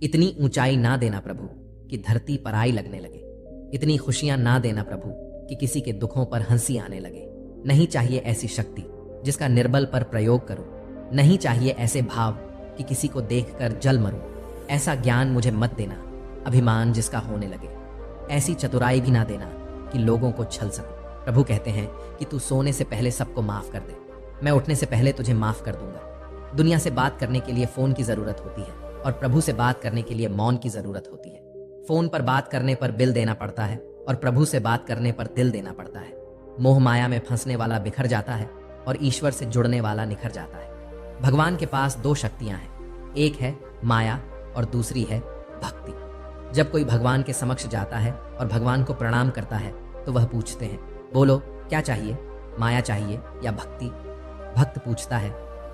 इतनी ऊंचाई ना देना प्रभु कि धरती पराई लगने लगे। इतनी खुशियां ना देना प्रभु कि किसी के दुखों पर हंसी आने लगे। नहीं चाहिए ऐसी शक्ति जिसका निर्बल पर प्रयोग करूं। नहीं चाहिए ऐसे भाव कि किसी को देखकर जल मरूं। ऐसा ज्ञान मुझे मत देना, अभिमान जिसका होने लगे। ऐसी चतुराई भी ना देना कि लोगों को छल सकूं। प्रभु कहते हैं कि तू सोने से पहले सबको माफ कर दे, मैं उठने से पहले तुझे माफ कर दूंगा। दुनिया से बात करने के लिए फोन की जरूरत होती है और प्रभु से बात करने के लिए मौन की जरूरत होती है। फोन पर बात करने पर बिल देना पड़ता है और प्रभु से बात करने पर दिल देना पड़ता है। मोह माया में फंसने वाला बिखर जाता है और ईश्वर से जुड़ने वाला निखर जाता है। भगवान के पास दो शक्तियां हैं, एक है माया और दूसरी है भक्ति। जब कोई भगवान के समक्ष जाता है और भगवान को प्रणाम करता है तो वह पूछते हैं, बोलो क्या चाहिए, माया चाहिए या भक्ति? भक्त पूछता है,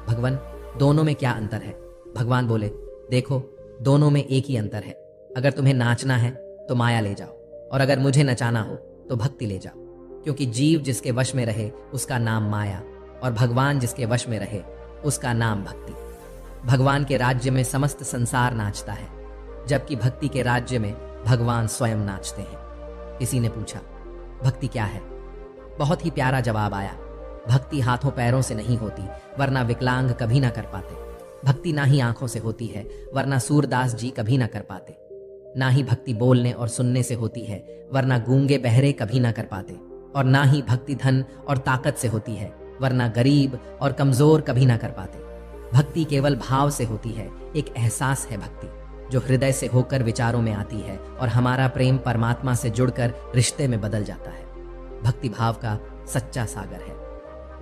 भगवान दोनों में क्या अंतर है? भगवान बोले, देखो दोनों में एक ही अंतर है। अगर तुम्हें नाचना है तो माया ले जाओ और अगर मुझे नचाना हो तो भक्ति ले जाओ। क्योंकि जीव जिसके वश में रहे उसका नाम माया और भगवान जिसके वश में रहे उसका नाम भक्ति। भगवान के राज्य में समस्त संसार नाचता है, जबकि भक्ति के राज्य में भगवान स्वयं नाचते हैं। किसी ने पूछा, भक्ति क्या है? बहुत ही प्यारा जवाब आया, भक्ति हाथों पैरों से नहीं होती वरना विकलांग कभी ना कर पाते। भक्ति ना ही आंखों से होती है वरना सूरदास जी कभी ना कर पाते। ना ही भक्ति बोलने और सुनने से होती है वरना गूंगे बहरे कभी ना कर पाते। और ना ही भक्ति धन और ताकत से होती है वरना गरीब और कमजोर कभी ना कर पाते। भक्ति केवल भाव से होती है, एक एहसास है भक्ति जो हृदय से होकर विचारों में आती है और हमारा प्रेम परमात्मा से जुड़कर रिश्ते में बदल जाता है। भक्ति भाव का सच्चा सागर है।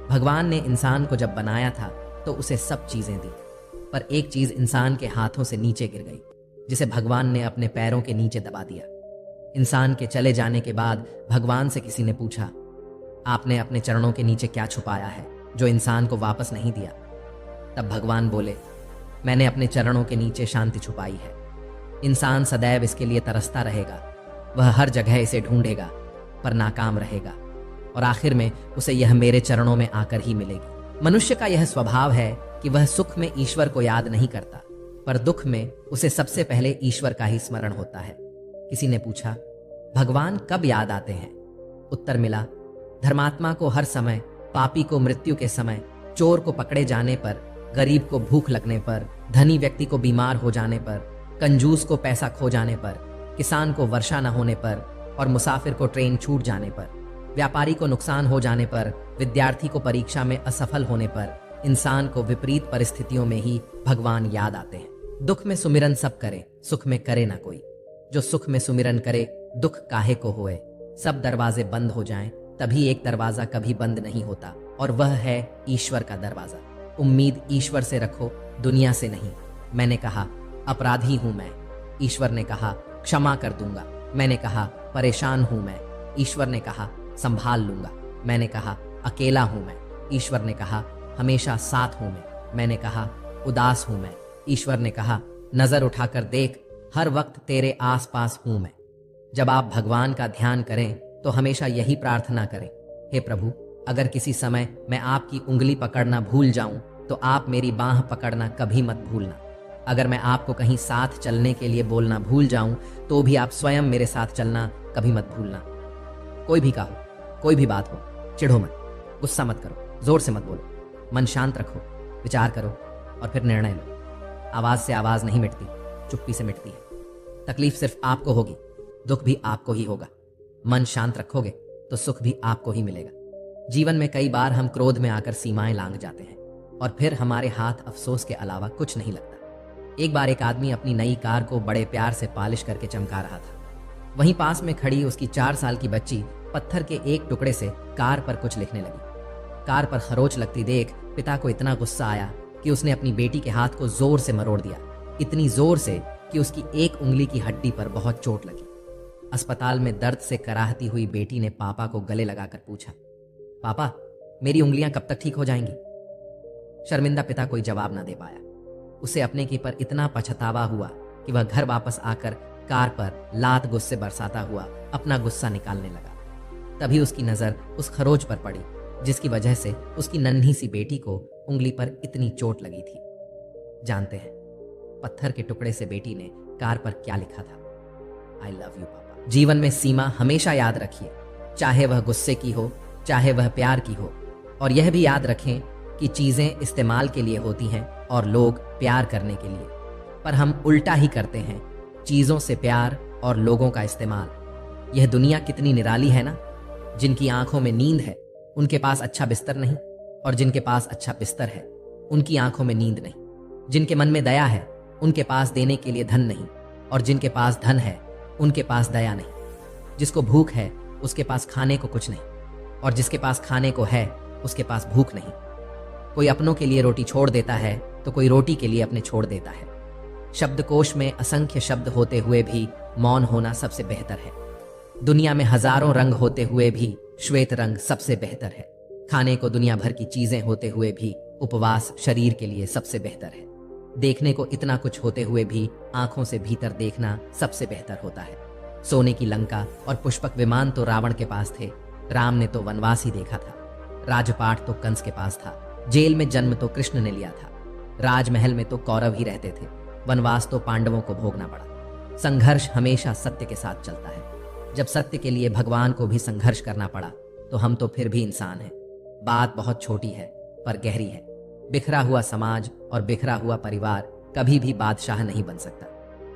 भगवान ने इंसान को जब बनाया था तो उसे सब चीजें दी, पर एक चीज इंसान के हाथों से नीचे गिर गई, जिसे भगवान ने अपने पैरों के नीचे दबा दिया। इंसान के चले जाने के बाद भगवान से किसी ने पूछा, आपने अपने चरणों के नीचे क्या छुपाया है जो इंसान को वापस नहीं दिया? तब भगवान बोले, मैंने अपने चरणों के नीचे शांति छुपाई है। इंसान सदैव इसके लिए तरसता रहेगा, वह हर जगह इसे ढूंढेगा पर नाकाम रहेगा और आखिर में उसे यह मेरे चरणों में आकर ही मिलेगी। मनुष्य का यह स्वभाव है कि वह सुख में ईश्वर को याद नहीं करता, पर दुख में उसे सबसे पहले ईश्वर का ही स्मरण होता है। किसी ने पूछा, भगवान कब याद आते हैं? उत्तर मिला, धर्मात्मा को हर समय, पापी को मृत्यु के समय, चोर को पकड़े जाने पर, गरीब को भूख लगने पर, धनी व्यक्ति को बीमार हो जाने पर, कंजूस को पैसा खो जाने पर, किसान को वर्षा न होने पर और मुसाफिर को ट्रेन छूट जाने पर, व्यापारी को नुकसान हो जाने पर, विद्यार्थी को परीक्षा में असफल होने पर, इंसान को विपरीत परिस्थितियों में ही भगवान याद आते हैं। दुख में सुमिरन सब करे, सुख में करे ना कोई। जो सुख में सुमिरन करे, दुख काहे को होए। सब दरवाजे बंद हो जाएं, तभी एक दरवाजा कभी बंद नहीं होता और वह है ईश्वर का दरवाजा। उम्मीद ईश्वर से रखो, दुनिया से नहीं। मैंने कहा, अपराधी हूं मैं। ईश्वर ने कहा, क्षमा कर दूंगा। मैंने कहा, परेशान हूं मैं। ईश्वर ने कहा, संभाल लूंगा। मैंने कहा, अकेला हूं मैं। ईश्वर ने कहा, हमेशा साथ हूं मैं। मैंने कहा, उदास हूं मैं। ईश्वर ने कहा, नजर उठाकर देख, हर वक्त तेरे आसपास हूं मैं। जब आप भगवान का ध्यान करें तो हमेशा यही प्रार्थना करें, हे प्रभु, अगर किसी समय मैं आपकी उंगली पकड़ना भूल जाऊं तो आप मेरी बांह पकड़ना कभी मत भूलना। अगर मैं आपको कहीं साथ चलने के लिए बोलना भूल जाऊं तो भी आप स्वयं मेरे साथ चलना कभी मत भूलना। कोई भी कहो, कोई भी बात हो, चिढ़ो मत, गुस्सा मत करो, जोर से मत बोलो, मन शांत रखो, विचार करो और फिर निर्णय लो। आवाज से आवाज नहीं मिटती, चुप्पी से मिटती है। तकलीफ सिर्फ आपको होगी, दुख भी आपको ही होगा। मन शांत रखोगे तो सुख भी आपको ही मिलेगा। जीवन में कई बार हम क्रोध में आकर सीमाएं लांघ जाते हैं और फिर हमारे हाथ अफसोस के अलावा कुछ नहीं लगता। एक बार एक आदमी अपनी नई कार को बड़े प्यार से पॉलिश करके चमका रहा था। वहीं पास में खड़ी उसकी 4 साल की बच्ची पत्थर के एक टुकड़े से कार पर कुछ लिखने लगी। कार पर खरोच लगती देख पिता को इतना गुस्सा आया कि उसने अपनी बेटी के हाथ को जोर से मरोड़ दिया, इतनी जोर से कि उसकी एक उंगली की हड्डी पर बहुत चोट लगी। अस्पताल में दर्द से कराहती हुई बेटी ने पापा को गले लगाकर पूछा, पापा, मेरी उंगलियां कब तक ठीक हो जाएंगी? शर्मिंदा पिता कोई जवाब ना दे पाया। उसे अपने की पर इतना पछतावा हुआ कि वह घर वापस आकर कार पर लात गुस्से बरसाता हुआ अपना गुस्सा निकालने लगा। तभी उसकी नजर उस खरोच पर पड़ी जिसकी वजह से उसकी नन्ही सी बेटी को उंगली पर इतनी चोट लगी थी। जानते हैं, पत्थर के टुकड़े से बेटी ने कार पर क्या लिखा था? आई लव यू पापा। जीवन में सीमा हमेशा याद रखिए, चाहे वह गुस्से की हो, चाहे वह प्यार की हो। और यह भी याद रखें कि चीजें इस्तेमाल के लिए होती हैं और लोग प्यार करने के लिए, पर हम उल्टा ही करते हैं, चीजों से प्यार और लोगों का इस्तेमाल। यह दुनिया कितनी निराली है ना। जिनकी आंखों में नींद है उनके पास अच्छा बिस्तर नहीं, और जिनके पास अच्छा बिस्तर है उनकी आंखों में नींद नहीं। जिनके मन में दया है उनके पास देने के लिए धन नहीं, और जिनके पास धन है उनके पास दया नहीं। जिसको भूख है उसके पास खाने को कुछ नहीं, और जिसके पास खाने को है उसके पास भूख नहीं। कोई अपनों के लिए रोटी छोड़ देता है तो कोई रोटी के लिए अपने छोड़ देता है। शब्दकोश में असंख्य शब्द होते हुए भी मौन होना सबसे बेहतर है। दुनिया में हजारों रंग होते हुए भी श्वेत रंग सबसे बेहतर है। खाने को दुनिया भर की चीजें होते हुए भी उपवास शरीर के लिए सबसे बेहतर है। देखने को इतना कुछ होते हुए भी आंखों से भीतर देखना सबसे बेहतर होता है। सोने की लंका और पुष्पक विमान तो रावण के पास थे, राम ने तो वनवास ही देखा था। राजपाट तो कंस के पास था, जेल में जन्म तो कृष्ण ने लिया था। राजमहल में तो कौरव ही रहते थे, वनवास तो पांडवों को भोगना पड़ा। संघर्ष हमेशा सत्य के साथ चलता है। जब सत्य के लिए भगवान को भी संघर्ष करना पड़ा तो हम तो फिर भी इंसान हैं। बात बहुत छोटी है पर गहरी है। बिखरा हुआ समाज और बिखरा हुआ परिवार कभी भी बादशाह नहीं बन सकता,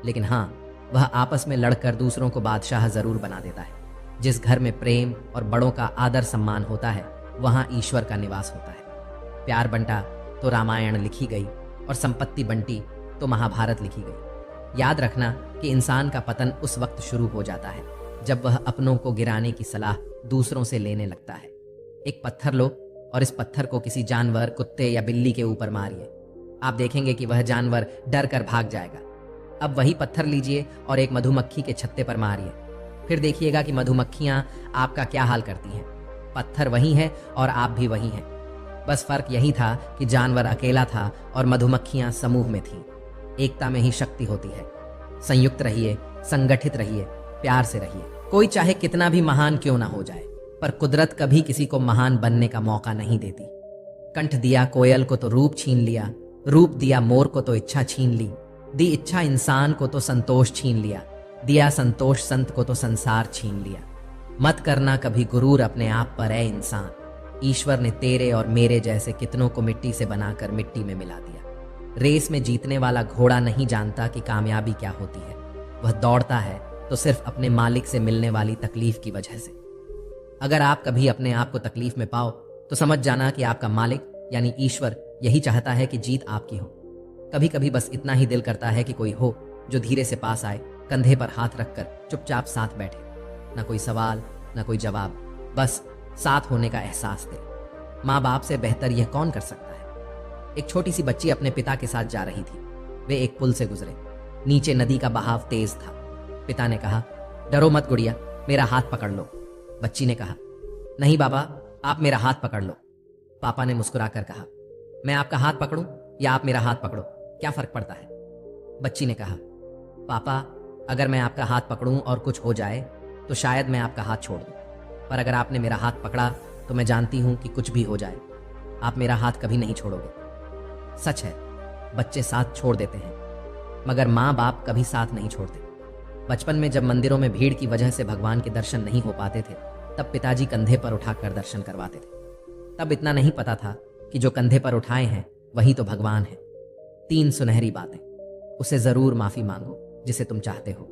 लेकिन हाँ, वह आपस में लड़कर दूसरों को बादशाह जरूर बना देता है। जिस घर में प्रेम और बड़ों का आदर सम्मान होता है वहां ईश्वर का निवास होता है। प्यार बंटा तो रामायण लिखी गई, और संपत्ति बंटी तो महाभारत लिखी गई। याद रखना कि इंसान का पतन उस वक्त शुरू हो जाता है जब वह अपनों को गिराने की सलाह दूसरों से लेने लगता है। एक पत्थर लो और इस पत्थर को किसी जानवर, कुत्ते या बिल्ली के ऊपर मारिए। आप देखेंगे कि वह जानवर डर कर भाग जाएगा। अब वही पत्थर लीजिए और एक मधुमक्खी के छत्ते पर मारिए, फिर देखिएगा कि मधुमक्खियां आपका क्या हाल करती हैं। पत्थर वही है और आप भी वही हैं। बस फर्क यही था कि जानवर अकेला था और मधुमक्खियां समूह में थीं। एकता में ही शक्ति होती है। संयुक्त रहिए, संगठित रहिए, प्यार से रहिए। कोई चाहे कितना भी महान क्यों ना हो जाए, पर कुदरत कभी किसी को महान बनने का मौका नहीं देती। कंठ दिया कोयल को तो रूप छीन लिया, रूप दिया मोर को तो इच्छा छीन ली, दी इच्छा इंसान को तो संतोष छीन लिया, दिया संतोष संत को तो संसार छीन लिया। मत करना कभी गुरूर अपने आप पर है इंसान। ईश्वर ने तेरे और मेरे जैसे कितनों को मिट्टी से बनाकर मिट्टी में मिला दिया। रेस में जीतने वाला घोड़ा नहीं जानता कि कामयाबी क्या होती है। वह दौड़ता है तो सिर्फ अपने मालिक से मिलने वाली तकलीफ की वजह से। अगर आप कभी अपने आप को तकलीफ में पाओ तो समझ जाना कि आपका मालिक यानी ईश्वर यही चाहता है कि जीत आपकी हो। कभी कभी बस इतना ही दिल करता है कि कोई हो जो धीरे से पास आए, कंधे पर हाथ रखकर चुपचाप साथ बैठे। ना कोई सवाल, ना कोई जवाब, बस साथ होने का एहसास दे। माँ बाप से बेहतर यह कौन कर सकता है। एक छोटी सी बच्ची अपने पिता के साथ जा रही थी। वे एक पुल से गुजरे। नीचे नदी का बहाव तेज था। पिता ने कहा, डरो मत गुड़िया, मेरा हाथ पकड़ लो। बच्ची ने कहा, नहीं बाबा, आप मेरा हाथ पकड़ लो। पापा ने मुस्कुराकर कहा, मैं आपका हाथ पकड़ूं या आप मेरा हाथ पकड़ो, क्या फर्क पड़ता है। बच्ची ने कहा, पापा, अगर मैं आपका हाथ पकड़ूं और कुछ हो जाए तो शायद मैं आपका हाथ छोड़ दूं, पर अगर आपने मेरा हाथ पकड़ा तो मैं जानती हूं कि कुछ भी हो जाए आप मेरा हाथ कभी नहीं छोड़ोगे। सच है, बच्चे साथ छोड़ देते हैं, मगर माँ बाप कभी साथ नहीं छोड़ते। बचपन में जब मंदिरों में भीड़ की वजह से भगवान के दर्शन नहीं हो पाते थे, तब पिताजी कंधे पर उठाकर दर्शन करवाते थे। तब इतना नहीं पता था कि जो कंधे पर उठाए हैं वही तो भगवान है। 3 सुनहरी बातें। उसे जरूर माफी मांगो जिसे तुम चाहते हो।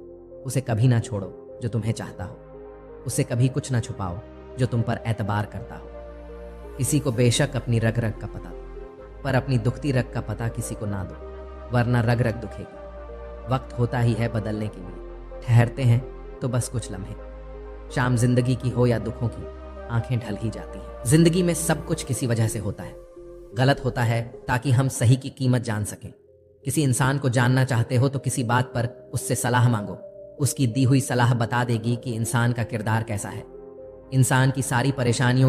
उसे कभी ना छोड़ो जो तुम्हें चाहता हो। उसे कभी कुछ ना छुपाओ जो तुम पर एतबार करता हो। किसी को बेशक अपनी रग रग का पता दो, पर अपनी दुखती रग का पता किसी को ना दो, वरना रग रग दुखेगी। वक्त होता ही है बदलने के लिए, ठहरते हैं तो बस कुछ लम्हे। शाम जिंदगी की हो या दुखों की, आंखें ढल ही जाती हैं। जिंदगी में सब कुछ किसी वजह से होता है। गलत होता है ताकि हम सही की कीमत जान सकें। किसी इंसान को जानना चाहते हो तो किसी बात पर उससे सलाह मांगो। उसकी दी हुई सलाह बता देगी कि इंसान का किरदार कैसा है। इंसान की सारी परेशानियों